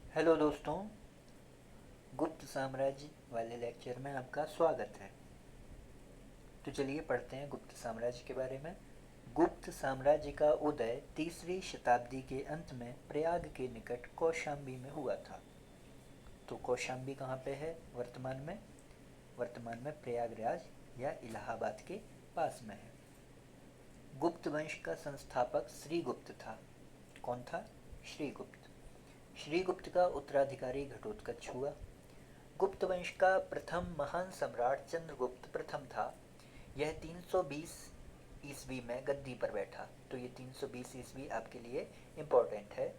Hello दोस्तों, गुप्त साम्राज्य वाले लेक्चर में आपका स्वागत है। तो चलिए पढ़ते हैं गुप्त साम्राज्य के बारे में। गुप्त साम्राज्य का उदय तीसरी शताब्दी के अंत में प्रयाग के निकट कौशाम्बी में हुआ था। तो कौशाम्बी कहाँ पे है वर्तमान में? वर्तमान में प्रयागराज या इलाहाबाद के पास में है। गुप्त वंश का संस्थापक श्रीगुप्त था। कौन था? श्रीगुप्त। श्रीगुप्त का उत्तराधिकारी घटोत्कच हुआ। गुप्त वंश का प्रथम महान सम्राट चंद्रगुप्त प्रथम था। यह 320 ईस्वी में गद्दी पर बैठा। तो ये 320 ईस्वी आपके लिए इम्पोर्टेंट है।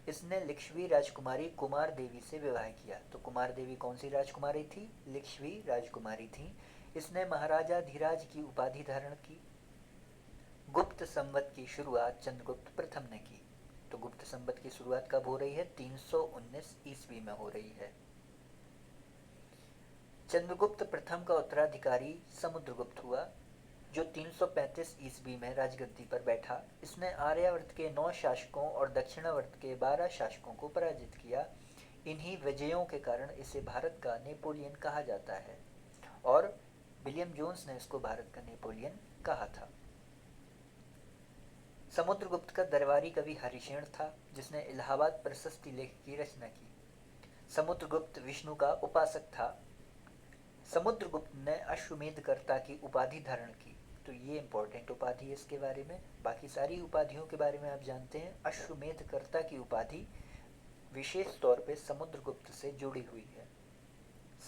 इसने लिच्छवी राजकुमारी कुमार देवी से विवाह किया। तो कुमार देवी कौन सी राजकुमारी थी? लिच्छवी राजकुमारी थी। इसने महाराजा धीराज की उपाधि धारण की। गुप्त संवत की शुरुआत चंद्रगुप्त प्रथम ने की। तो गुप्त संवत की शुरुआत कब हो रही है? 319 ईस्वी में हो रही है। चंद्रगुप्त प्रथम का उत्तराधिकारी समुद्रगुप्त हुआ, जो 335 ईस्वी में राजगद्दी पर बैठा। इसने आर्यावर्त के 9 शासकों और दक्षिणावर्त के 12 शासकों को पराजित किया। इन्हीं विजयों के कारण इसे भारत का नेपोलियन कहा जाता है, और विलियम जोन्स ने इसको भारत का नेपोलियन कहा था। समुद्रगुप्त का दरबारी कवि हरिशेन था, जिसने इलाहाबाद प्रशस्ति लेख की रचना की। समुद्रगुप्त विष्णु का उपासक था। समुद्रगुप्त ने अश्वमेधकर्ता की उपाधि धारण की। तो ये इंपॉर्टेंट उपाधि है इसके बारे में। बाकी सारी उपाधियों के बारे में आप जानते हैं। अश्वमेधकर्ता की उपाधि विशेष तौर पे समुद्रगुप्त से जुड़ी हुई है।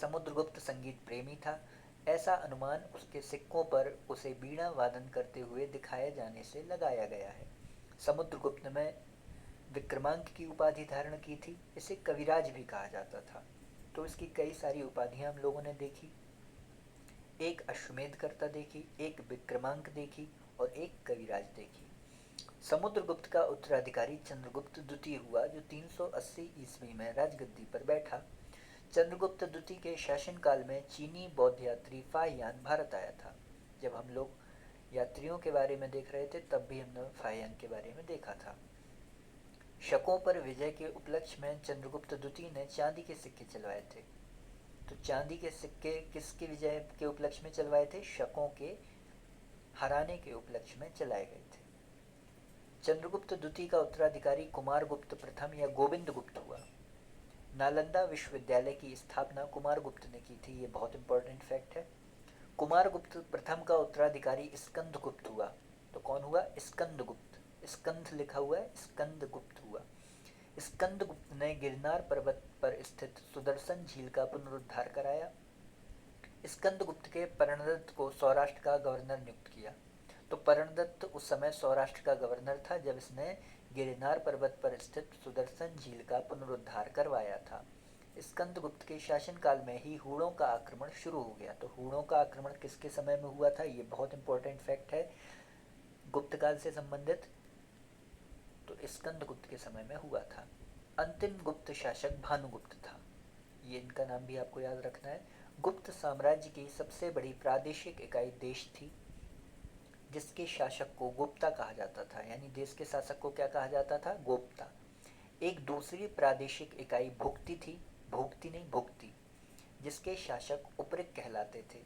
समुद्रगुप्त संगीत प्रेमी था। ऐसा अनुमान उसके सिक्कों पर उसे बीड़ा वादन करते हुए दिखाए जाने से लगाया गया है। समुद्रगुप्त ने विक्रमांक की उपाधि धारण की थी। इसे कविराज भी कहा जाता था। तो इसकी कई सारी उपाधियां हम लोगों ने देखी। एक अश्वमेधकर्ता देखी, एक विक्रमांक देखी, और एक कविराज देखी। समुद्रगुप्त का उत्तराधिकारी चंद्रगुप्त द्वितीय हुआ, जो 380 ईस्वी में राजगद्दी पर बैठा। चंद्रगुप्त द्वितीय के शासनकाल में चीनी बौद्ध यात्री फाहियान भारत आया था। जब हम लोग यात्रियों के बारे में देख रहे थे, तब भी हमने फाहियान के बारे में देखा था। शकों पर विजय के उपलक्ष्य में चंद्रगुप्त द्वितीय ने चांदी के सिक्के चलवाए थे। तो चांदी के सिक्के किसके विजय के उपलक्ष्य में चलवाए थे? शकों के हराने के उपलक्ष्य में चलाए गए थे। चंद्रगुप्त द्वितीय का उत्तराधिकारी कुमार गुप्त प्रथम या गोविंद गुप्त हुआ। नालंदा विश्वविद्यालय की स्थापना कुमार गुप्त ने की थी। ये बहुत इंपॉर्टेंट फैक्ट है। कुमार गुप्त प्रथम का उत्तराधिकारी स्कंद गुप्त हुआ। तो कौन हुआ? स्कंद गुप्त। स्कंद लिखा हुआ है, स्कंद गुप्त हुआ। स्कंद गुप्त ने गिरनार पर्वत पर स्थित सुदर्शन झील का पुनरुद्धार कराया। स्कंदगुप्त के पर्णदत्त को सौराष्ट्र का गवर्नर नियुक्त किया। तो पर्णदत्त उस समय सौराष्ट्र का गवर्नर था, जब इसने गिरनार पर्वत पर स्थित सुदर्शन झील का पुनरुद्धार करवाया था। स्कंदगुप्त के शासनकाल में ही हूणों का आक्रमण शुरू हो गया। तो हूणों का आक्रमण किसके समय में हुआ था? ये बहुत इंपॉर्टेंट फैक्ट है गुप्त काल से संबंधित। तो स्कंदगुप्त के समय में हुआ था। अंतिम गुप्त शासक भानुगुप्त था। ये इनका नाम भी आपको याद रखना है। गुप्त साम्राज्य की सबसे बड़ी प्रादेशिक इकाई देश थी, जिसके शासक को गुप्ता कहा जाता था। यानी देश के शासक को क्या कहा जाता था? गुप्ता। एक दूसरी प्रादेशिक इकाई भुक्ति थी। भुक्ति नहीं, भुक्ति, जिसके शासक उपरिक कहलाते थे।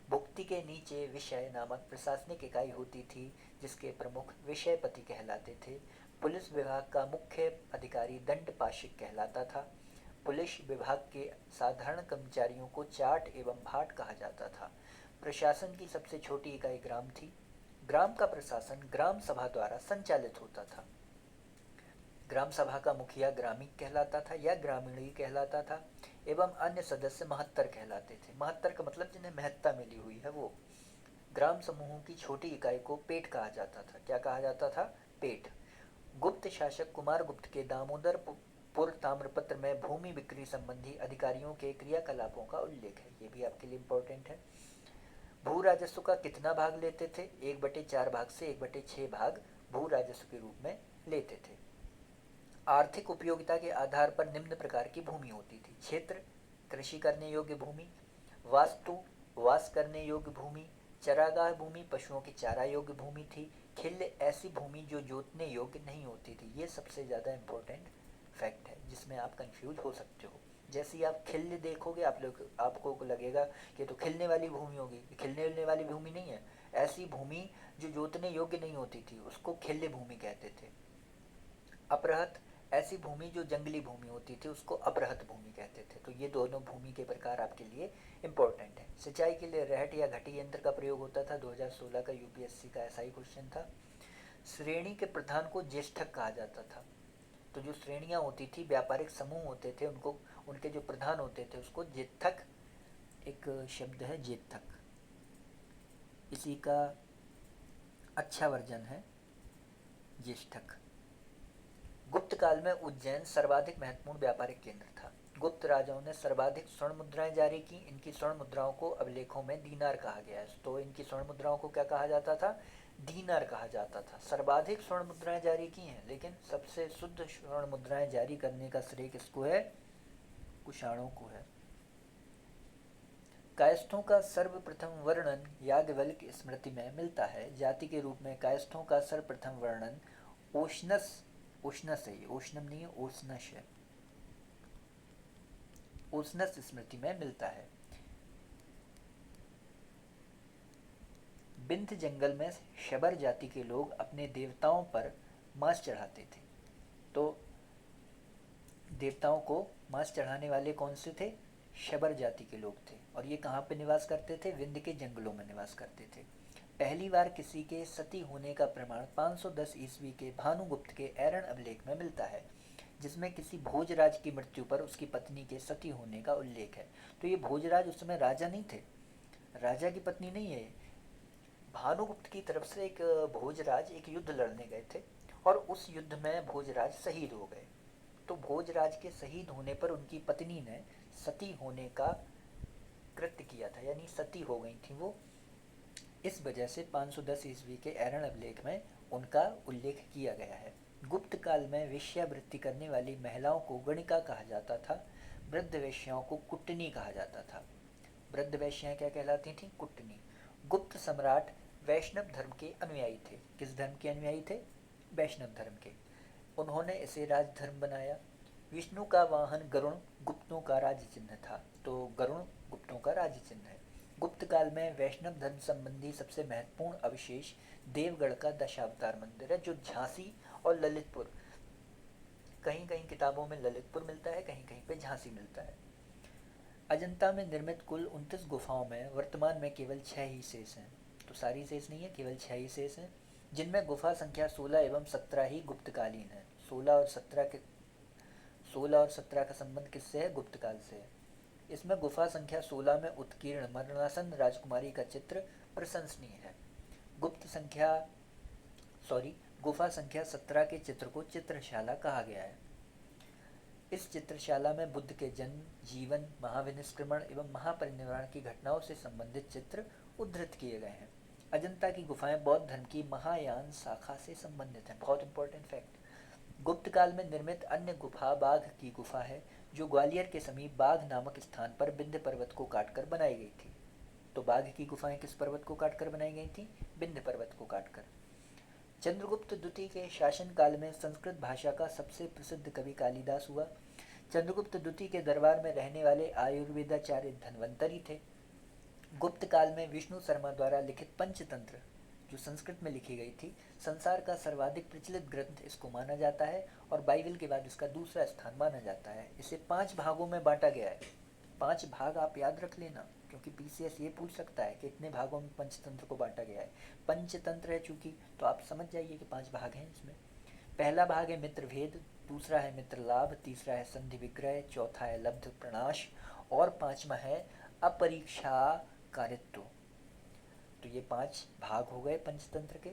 भुक्ति के नीचे विषय नामक प्रशासनिक इकाई होती थी, जिसके प्रमुख विषयपति कहलाते थे। पुलिस विभाग का मुख्य अधिकारी दंडपाशिक कहलाता था। पुलिस विभाग के साधारण कर्मचारियों को चाट एवं भाट कहा जाता था। प्रशासन की सबसे छोटी इकाई ग्राम थी। ग्राम का प्रशासन ग्राम सभा द्वारा संचालित होता था। ग्राम सभा का मुखिया ग्रामीण कहलाता था या ग्रामीणी कहलाता था, एवं अन्य सदस्य महत्तर कहलाते थे। महत्तर का मतलब जिन्हें महत्ता मिली हुई है वो। ग्राम समूहों की छोटी इकाई को पेट कहा जाता था। क्या कहा जाता था? पेट। गुप्त शासक कुमार गुप्त के दामोदर पुर ताम्रपत्र में भूमि बिक्री संबंधी अधिकारियों के क्रियाकलापों का उल्लेख है। ये भी आपके लिए इम्पोर्टेंट है। भू राजस्व का कितना भाग लेते थे? 1/4 भाग से 1/6 भाग भू राजस्व के रूप में लेते थे। आर्थिक उपयोगिता के आधार पर निम्न प्रकार की भूमि होती थी: क्षेत्र, कृषि करने योग्य भूमि; वास्तु, वास करने योग्य भूमि; चरागाह भूमि, पशुओं की चारा योग्य भूमि थी; खिल्य, ऐसी भूमि जो जोतने योग्य नहीं होती थी। ये सबसे ज़्यादा इम्पोर्टेंट फैक्ट है, जिसमें जिसमें आप कंफ्यूज हो सकते हो। जैसे ही आप खिल्ली देखोगे आपको लगेगा कि ये तो खिलने वाली भूमि होगी, ये खिलने वाली भूमि नहीं है। ऐसी भूमि जो जोतने योग्य नहीं होती थी उसको खिल्ली भूमि कहते थे। अपरहत, ऐसी भूमि जो जंगली भूमि होती थी उसको अपरहत भूमि कहते थे। तो ये दोनों भूमि के प्रकार आपके लिए इम्पोर्टेंट है। सिंचाई के लिए रहट या घटी यंत्र का प्रयोग होता था। 2016 का यूपीएससी का ऐसा ही क्वेश्चन था। श्रेणी के प्रधान को ज्येष्ठक कहा जाता था। तो जो श्रेणियाँ होती थी, व्यापारिक समूह होते थे, उनको उनके जो प्रधान होते थे उसको ज्येष्ठक, एक शब्द है ज्येष्ठक, इसी का अच्छा वर्जन है ज्येष्ठक। गुप्त काल में उज्जैन सर्वाधिक महत्वपूर्ण व्यापारिक केंद्र था। गुप्त राजाओं ने सर्वाधिक स्वर्ण मुद्राएं जारी की। इनकी स्वर्ण मुद्राओं को अभिलेखों में दीनार कहा गया है। तो इनकी स्वर्ण मुद्राओं को क्या कहा जाता था? दीनार कहा जाता था। सर्वाधिक स्वर्ण मुद्राएं जारी की हैं, लेकिन सबसे शुद्ध स्वर्ण मुद्राएं जारी करने का श्रेय किसको है? कुषाणों को है। कायस्थों का सर्वप्रथम वर्णन याज्ञवल्क्य स्मृति में मिलता है। जाति के रूप में कायस्थों का सर्वप्रथम वर्णन ओशनस है, ये ओशनम नहीं है, ओशनस है, ओशनस स्मृति में मिलता है। बिंद जंगल में शबर जाति के लोग अपने देवताओं पर मांस चढ़ाते थे। तो देवताओं को मांस चढ़ाने वाले कौन से थे? शबर जाति के लोग थे। और ये कहाँ पे निवास करते थे? विंध्य के जंगलों में निवास करते थे। पहली बार किसी के सती होने का प्रमाण 510 ईस्वी के भानुगुप्त के ऐरण अभिलेख में मिलता है, जिसमें किसी भोजराज की मृत्यु पर उसकी पत्नी के सती होने का उल्लेख है। तो ये भोजराज उस समय राजा नहीं थे, राजा की पत्नी नहीं है। भानुगुप्त की तरफ से एक भोजराज एक युद्ध लड़ने गए थे और उस युद्ध में भोजराज शहीद हो गए। तो भोजराज के शहीद होने पर उनकी पत्नी ने सती होने का कृत्य किया था, यानी सती हो गई थी वो। इस वजह से 510 ईस्वी के ऐरण अभिलेख में उनका उल्लेख किया गया है। गुप्त काल में वेश्यावृत्ति करने वाली महिलाओं को गणिका कहा जाता था। वृद्ध वेश्याओं को कुटनी कहा जाता था। वृद्ध वेश्याएं क्या कहलाती थी? कुटनी। गुप्त सम्राट वैष्णव धर्म के अनुयायी थे। किस धर्म के अनुयायी थे? वैष्णव धर्म के। उन्होंने इसे राजधर्म बनाया। विष्णु का वाहन गरुण गुप्तों का राज्य चिन्ह था। तो गरुण गुप्तों का राज्य चिन्ह है। गुप्त काल में वैष्णव धर्म संबंधी सबसे महत्वपूर्ण अवशेष देवगढ़ का दशावतार मंदिर है, जो झांसी और ललितपुर, कहीं कहीं किताबों में ललितपुर मिलता है, कहीं कहीं पे झांसी मिलता है। अजंता में निर्मित कुल 29 गुफाओं में वर्तमान में केवल 6 ही शेष हैं। तो सारी शेष नहीं है, केवल 6 ही शेष हैं, जिनमें गुफा संख्या 16 एवं 17 ही गुप्तकालीन है। 16 और 17 का संबंध किससे है? गुप्त काल से है। इसमें गुफा संख्या 16 में उत्कीर्ण मरणासन राजकुमारी का चित्र प्रशंसनीय है। गुफा संख्या 17 के चित्र को चित्रशाला कहा गया है। इस चित्रशाला में बुद्ध के जन्म, जीवन, महाविनिष्क्रमण एवं महापरिनिर्वाण की घटनाओं से संबंधित चित्र उद्धृत किए गए हैं। अजंता की गुफाएं बौद्ध धर्म की महायान शाखा से संबंधित हैं। बहुत इंपॉर्टेंट फैक्ट। गुप्त काल में निर्मित अन्य गुफा बाघ की गुफा है, जो ग्वालियर के समीप बाघ नामक स्थान पर विंध्य पर्वत को काटकर बनाई गई थी। तो बाघ की गुफाएं किस पर्वत को काटकर बनाई गई थी? विंध्य पर्वत को काटकर। चंद्रगुप्त द्वितीय के शासन काल में संस्कृत भाषा का सबसे प्रसिद्ध कवि कालिदास हुआ। चंद्रगुप्त द्वितीय के दरबार में रहने वाले आयुर्वेदाचार्य धन्वंतरी थे। गुप्त काल में विष्णु शर्मा द्वारा लिखित पंचतंत्र, जो संस्कृत में लिखी गई थी, संसार का सर्वाधिक प्रचलित ग्रंथ इसको माना जाता है और बाइबल के बाद इसका दूसरा स्थान माना जाता है। इसे 5 भागों में बांटा गया है। 5 भाग आप याद रख लेना, क्योंकि पीसीएस ये पूछ सकता है कि इतने भागों में पंचतंत्र को बांटा गया है। पंचतंत्र है चूंकि, तो आप समझ जाइए कि 5 भाग हैं इसमें। पहला भाग है मित्र भेद, दूसरा है मित्र लाभ, तीसरा है संधि विग्रह, चौथा है लब्ध प्रणाश और 5वां है अपरीक्षा कारित्व। तो ये 5 भाग हो गए पंचतंत्र के।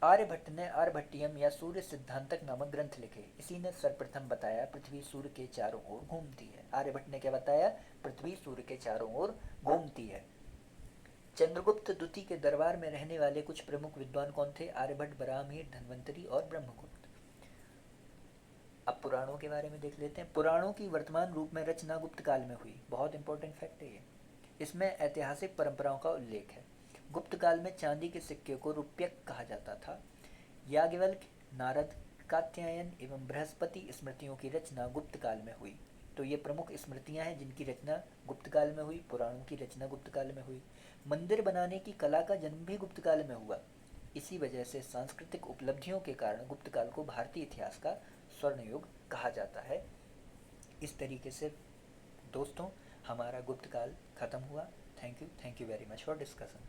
आर्यभट्ट ने आर्यभट्टियम या सूर्य सिद्धांतक नामक ग्रंथ लिखे। इसी ने सर्वप्रथम बताया पृथ्वी सूर्य के चारों ओर घूमती है। आर्यभट्ट ने क्या बताया? पृथ्वी सूर्य के चारों ओर घूमती है। चंद्रगुप्त द्वितीय के दरबार में रहने वाले कुछ प्रमुख विद्वान कौन थे? आर्यभट्ट, बराहमीर, धन्वंतरी और ब्रह्मगुप्त। अब पुराणों के बारे में देख लेते हैं। पुराणों की वर्तमान रूप में रचना गुप्त काल में हुई। बहुत इंपॉर्टेंट फैक्ट है ये। इसमें ऐतिहासिक परंपराओं का उल्लेख है। गुप्त काल में चांदी के सिक्के को रुप्यक कहा जाता था। याज्ञवल्क्य, नारद, कात्यायन एवं बृहस्पति स्मृतियों की रचना गुप्त काल में हुई। तो ये प्रमुख स्मृतियां हैं जिनकी रचना गुप्त काल में हुई। पुराणों की रचना गुप्त काल में हुई। मंदिर बनाने की कला का जन्म भी गुप्त काल में हुआ। इसी वजह से सांस्कृतिक उपलब्धियों के कारण गुप्त काल को भारतीय इतिहास का स्वर्ण युग कहा जाता है। इस तरीके से दोस्तों हमारा गुप्त काल ख़त्म हुआ। Thank you very much for discussion.